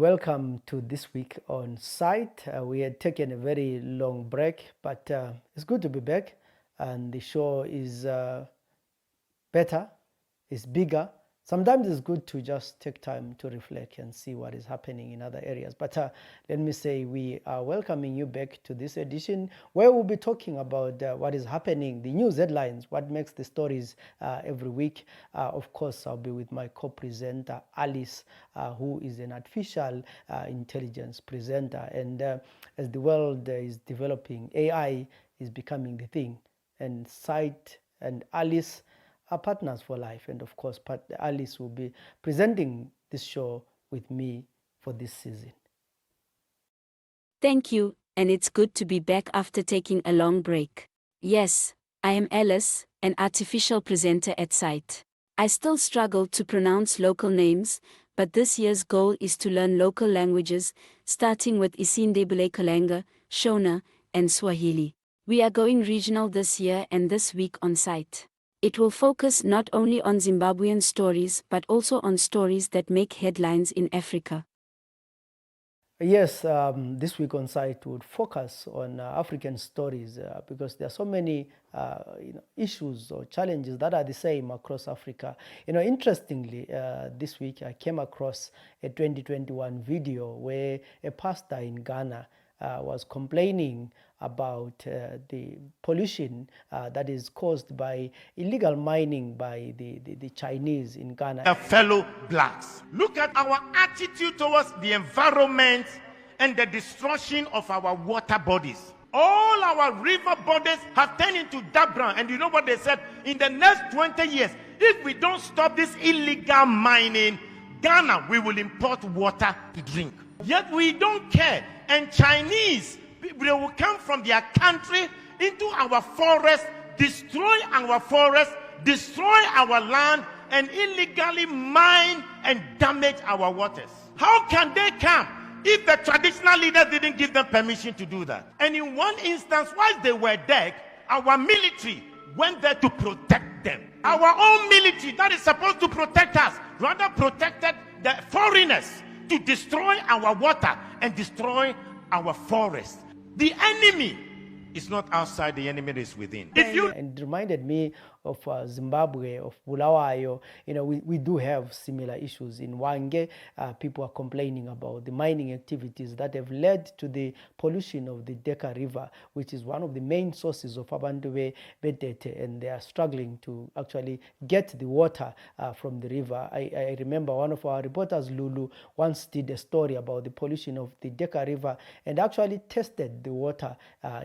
welcome to this week on CITE. We had taken a very long break, but it's good to be back, and the show is better, it's bigger. Sometimes it's good to just take time to reflect and see what is happening in other areas. But let me say we are welcoming you back to this edition where we'll be talking about what is happening, the news headlines, what makes the stories every week. Of course, I'll be with my co-presenter, Alice, who is an artificial intelligence presenter. And as the world is developing, AI is becoming the thing. And CITE and Alice are partners for life, and of course Alice will be presenting this show with me for this season. Thank you, and it's good to be back after taking a long break. Yes, I am Alice, an artificial presenter at CITE. I still struggle to pronounce local names, but this year's goal is to learn local languages, starting with Isindebele Kalanga, Shona, and Swahili. We are going regional this year and this week on CITE. It will focus not only on Zimbabwean stories but also on stories that make headlines in Africa. Yes, this week on CITE would focus on African stories because there are so many issues or challenges that are the same across Africa. Interestingly, this week I came across a 2021 video where a pastor in Ghana was complaining about the pollution that is caused by illegal mining by the Chinese in Ghana. Fellow blacks, look at our attitude towards the environment and the destruction of our water bodies. All our river bodies have turned into dark brown, and you know what they said? In the next 20 years, if we don't stop this illegal mining, Ghana, we will import water to drink. Yet we don't care, and Chinese, they will come from their country into our forest, destroy our forest, destroy our land, and illegally mine and damage our waters. How can they come if the traditional leaders didn't give them permission to do that? And in one instance, whilst they were there, our military went there to protect them. Our own military that is supposed to protect us rather protected the foreigners to destroy our water and destroy our forest. The enemy is not outside, the enemy is within. And it reminded me of Zimbabwe, of Bulawayo. We do have similar issues in Wange. People are complaining about the mining activities that have led to the pollution of the Deka River, which is one of the main sources of Abantu Bedete, and they are struggling to actually get the water from the river. I remember one of our reporters, Lulu, once did a story about the pollution of the Deka River and actually tested the water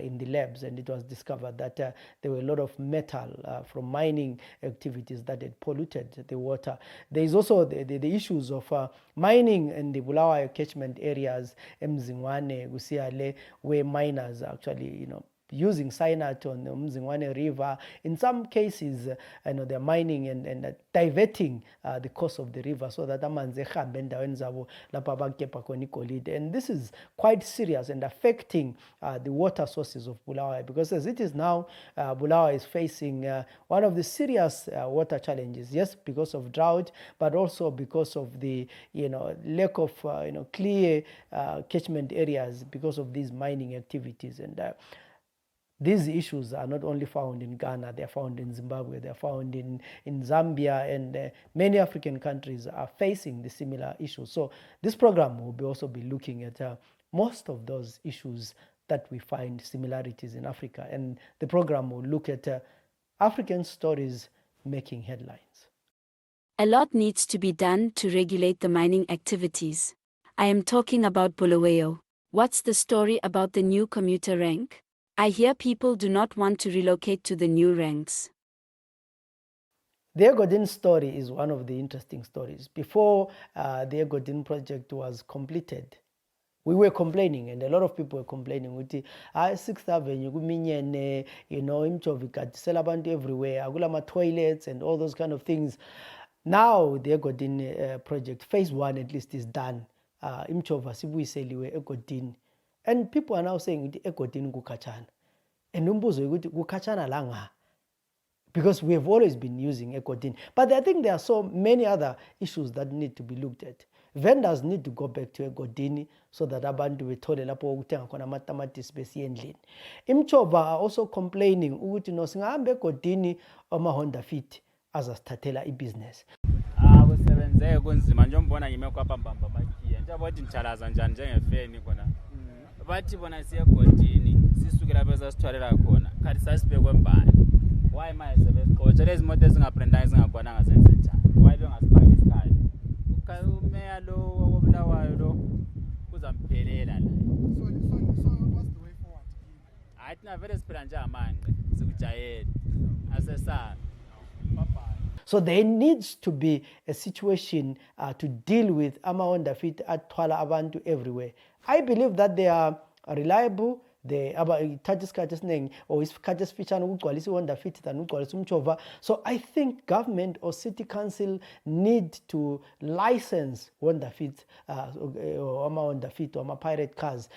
in the labs, and it was discovered that there were a lot of metal from mining activities that had polluted the water. There is also the issues of mining in the Bulawayo catchment areas, Mzingwane, Gusiale, where miners actually, using cyanide on the Mzingwane River. In some cases, they're mining and diverting the course of the river so that and this is quite serious and affecting the water sources of Bulawayo, because as it is now, Bulawayo is facing one of the serious water challenges. Yes, because of drought, but also because of the lack of clear catchment areas because of these mining activities. And these issues are not only found in Ghana, they are found in Zimbabwe, they are found in Zambia, and many African countries are facing the similar issues. So this program will also be looking at most of those issues that we find similarities in Africa. And the program will look at African stories making headlines. A lot needs to be done to regulate the mining activities. I am talking about Bulawayo. What's the story about the new commuter rank? I hear people do not want to relocate to the new ranks. The Egodini story is one of the interesting stories. Before the Egodini project was completed, we were complaining, and a lot of people were complaining with the 6th Avenue, Imchovika, everywhere, Agulama toilets and all those kind of things. Now the Egodini project, phase 1 at least, is done. Imchova Sibuiseliwe Egodini. And people are now saying Egodini Gukachana. And Numbuzo Gukachana Langa. Because we have always been using Egodini. But I think there are so many other issues that need to be looked at. Vendors need to go back to Egodini so that abantu bethole lapho ukuthenga khona amatamatisi besiya endlini. Imchova are also complaining ukuthi no singahambe Egodini ama-Honda Fit azasithathela ibhizinesi. Kusebenzeke kunzima nje umbona ngime kwabambamba bakhiya. Njengoba bathi nithalaza njani njengefeni khona. Bathi bona siya Egodini sisukela bese sithwalela khona. Khathi sasibekwe mbali. Why manje sebesiqotsha lezi moto ezingabrandanga zingakwananga zenze njani? Why bengasipaki isikhathi? Umeya lo wobulawayo lo uzamphelela la. So what's the way forward? Hayi na vele siphila nje amanqe sikujayela. Asesana. Bye bye. So there needs to be a situation to deal with ama-Honda Fit athwala abantu everywhere. I believe that they are reliable. Thatha isikhathi esiningi or isikhathi esifitshane ukugcwalisa i-Honda Fit than ukugcwalisa umchova. So I think government or city council need to license Honda Fit or ama-Honda Fit or ama-pirate cars,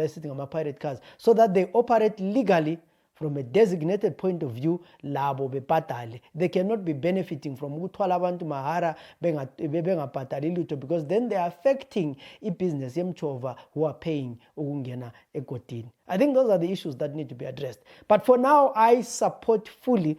sitting ama-pirate cars, so that they operate legally from a designated point of view. Labo bepatale, they cannot be benefiting from ukuthwala abantu mahara bengapatali lutho, because then they are affecting i-business yemchova who are paying ukungena Egodini. I think those are the issues that need to be addressed. But for now, I support fully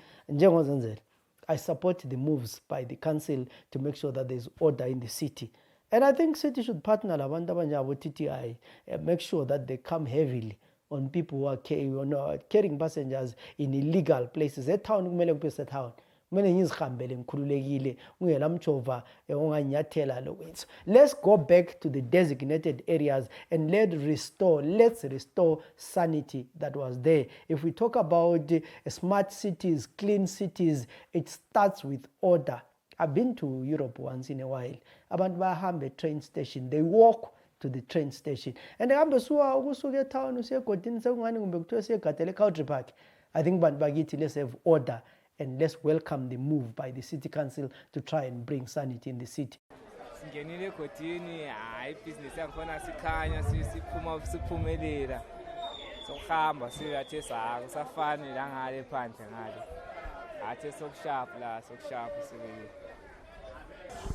I support the moves by the council to make sure that there's order in the city. And I think city should partner labantu abanjabo TTI, make sure that they come heavily on people who are carrying passengers in illegal places. Town kumele ngiphe town. Kumele ngizihambele ngikhululekile ungela mchova onganyathela lo wethu. Let's go back to the designated areas and let's restore sanity that was there. If we talk about smart cities, clean cities, it starts with order. I've been to Europe once in a while. Abantu bahambe train station, they walk to the train station. And hambe ukusuka town usiya Egodini sekungani kumbe kuthiwa siyegadele Country Park. I think bantu bakithi, let's have order and let's welcome the move by the city council to try and bring sanity in the city. Singenile Egodini, hayi business yakhona sikhanya siphuma siphumelela. Sokuhamba siyathi safani la ngale phandle ngale. Athe sokushapha la sokushapha sibili.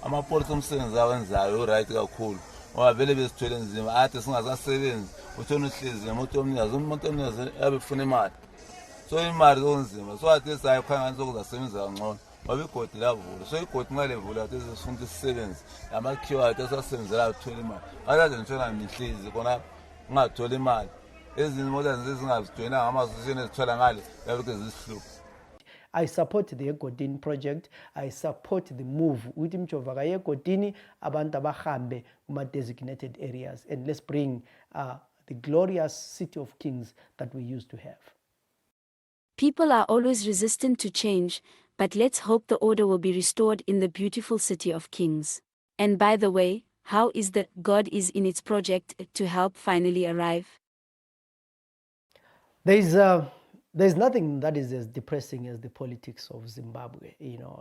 Amapolisi umsebenzi awenzayo right kakhulu. Ngoba vele besithwele nzima athi singasasebenzi uthona uhlezi nemoto omnikazi yabefuna imali. So imali onzima so athi sayikhanga sokuzasebenza kangcono. Ngoba igodi lavula. So igodi ngale vula athi sifuna isisebenzi. Amakhiwa athi asasebenzela ukuthola imali. Akaze ngithola nihlezi khona ungathola imali. Ezinye imoto zingazithola ngamazwe ezithola ngale yabeke zisihlupha. I support the Egodini project. I support the move. Uthi mchova ka Egodini abantu abahambe kuma designated areas, and let's bring the glorious city of kings that we used to have. People are always resistant to change, but let's hope the order will be restored in the beautiful city of kings. And by the way, how is that God is in its project to help finally arrive? There's nothing that is as depressing as the politics of Zimbabwe,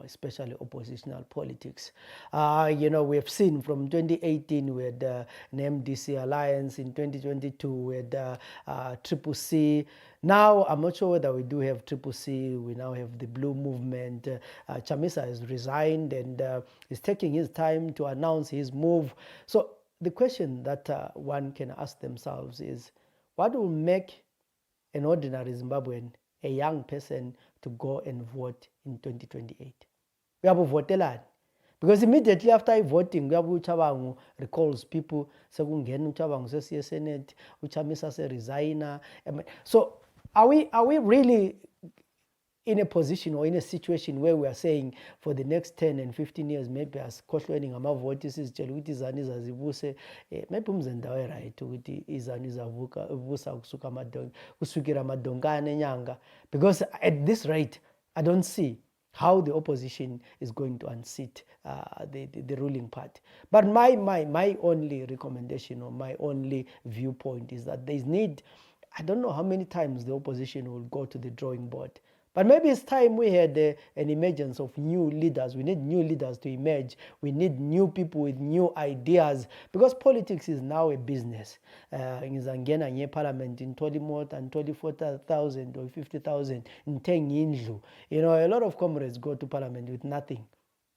especially oppositional politics. We have seen from 2018 we had an MDC alliance, in 2022 we had Triple C. Now, I'm not sure whether we do have Triple C. We now have the Blue Movement. Chamisa has resigned and is taking his time to announce his move. So the question that one can ask themselves is, what will make an ordinary Zimbabwean, a young person, to go and vote in 2028? We have voted, because immediately after voting, we have uchabangu recalls people. Sekungena uchabangu sesiye Senate, uchamisa se resigner. So are we really in a position or in a situation where we are saying for the next 10 and 15 years, maybe as kohlweni ngamavoti sizitshela ukuthi izani izazibuse, maybe umzendawe right ukuthi izani izavusa kusukira amadongane enyanga, because at this rate I don't see how the opposition is going to unseat the ruling party. But my only recommendation or my only viewpoint is that there is need. I don't know how many times the opposition will go to the drawing board. But maybe it's time we had an emergence of new leaders. We need new leaders to emerge. We need new people with new ideas, because politics is now a business. Ngizangena nye parliament in 20 more than 24,000 or 50,000 in 10 indlu. A lot of comrades go to parliament with nothing.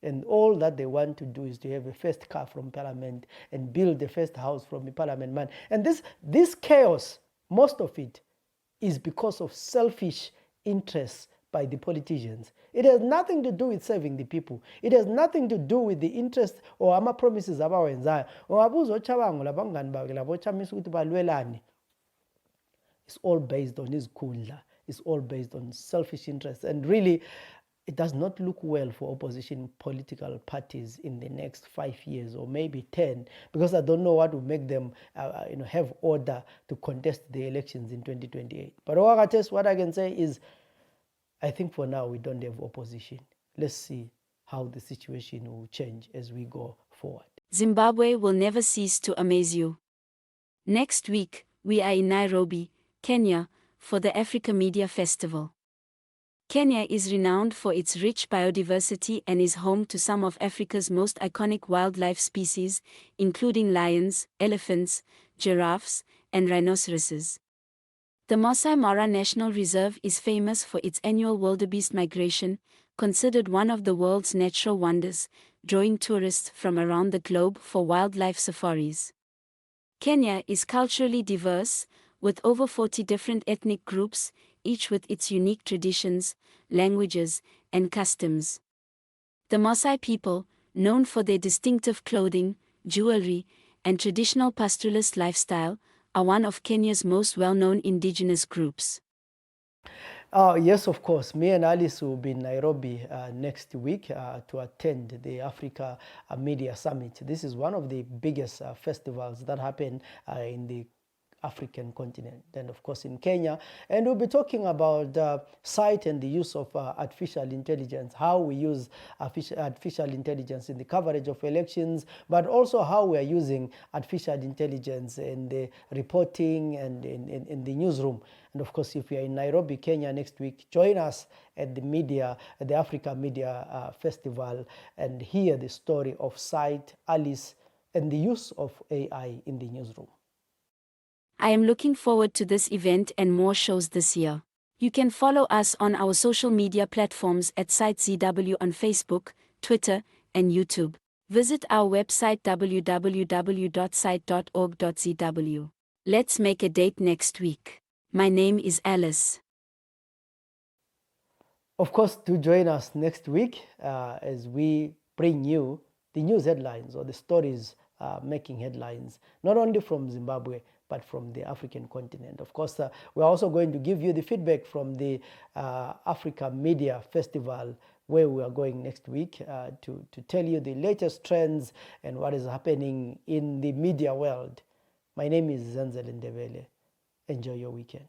And all that they want to do is to have a first car from Parliament and build the first house from the Parliament man. And this chaos, most of it, is because of selfish interests by the politicians. It has nothing to do with serving the people. It has nothing to do with the interest or ama promises abawenzayo. Ungabuza ochabango labangani bakhe labochamisa ukuthi balwelani. It's all based on his kudla. It's all based on selfish interests. And really, it does not look well for opposition political parties in the next 5 years or maybe 10, because I don't know what will make them have order to contest the elections in 2028. But what I can say is, I think for now we don't have opposition. Let's see how the situation will change as we go forward. Zimbabwe will never cease to amaze you. Next week, we are in Nairobi, Kenya, for the Africa Media Festival. Kenya is renowned for its rich biodiversity and is home to some of Africa's most iconic wildlife species, including lions, elephants, giraffes, and rhinoceroses. The Masai Mara National Reserve is famous for its annual wildebeest migration, considered one of the world's natural wonders, drawing tourists from around the globe for wildlife safaris. Kenya is culturally diverse, with over 40 different ethnic groups, each with its unique traditions, languages, and customs. The Maasai people, known for their distinctive clothing, jewelry, and traditional pastoralist lifestyle, are one of Kenya's most well-known indigenous groups. Yes, of course. Me and Alice will be in Nairobi next week to attend the Africa Media Summit. This is one of the biggest festivals that happen in the African continent, and of course in Kenya. And we'll be talking about CITE and the use of artificial intelligence, how we use artificial intelligence in the coverage of elections, but also how we are using artificial intelligence in the reporting and in the newsroom. And of course, if you are in Nairobi, Kenya next week, join us at the Africa Media Festival, and hear the story of CITE, Alice, and the use of AI in the newsroom. I am looking forward to this event and more shows this year. You can follow us on our social media platforms at CITEZW on Facebook, Twitter, and YouTube. Visit our website www.cite.org.zw. Let's make a date next week. My name is Alice. Of course, do join us next week as we bring you the news headlines or the stories making headlines, not only from Zimbabwe, but from the African continent. Of course, we're also going to give you the feedback from the Africa Media Festival, where we are going next week to tell you the latest trends and what is happening in the media world. My name is Zanzel Ndebele. Enjoy your weekend.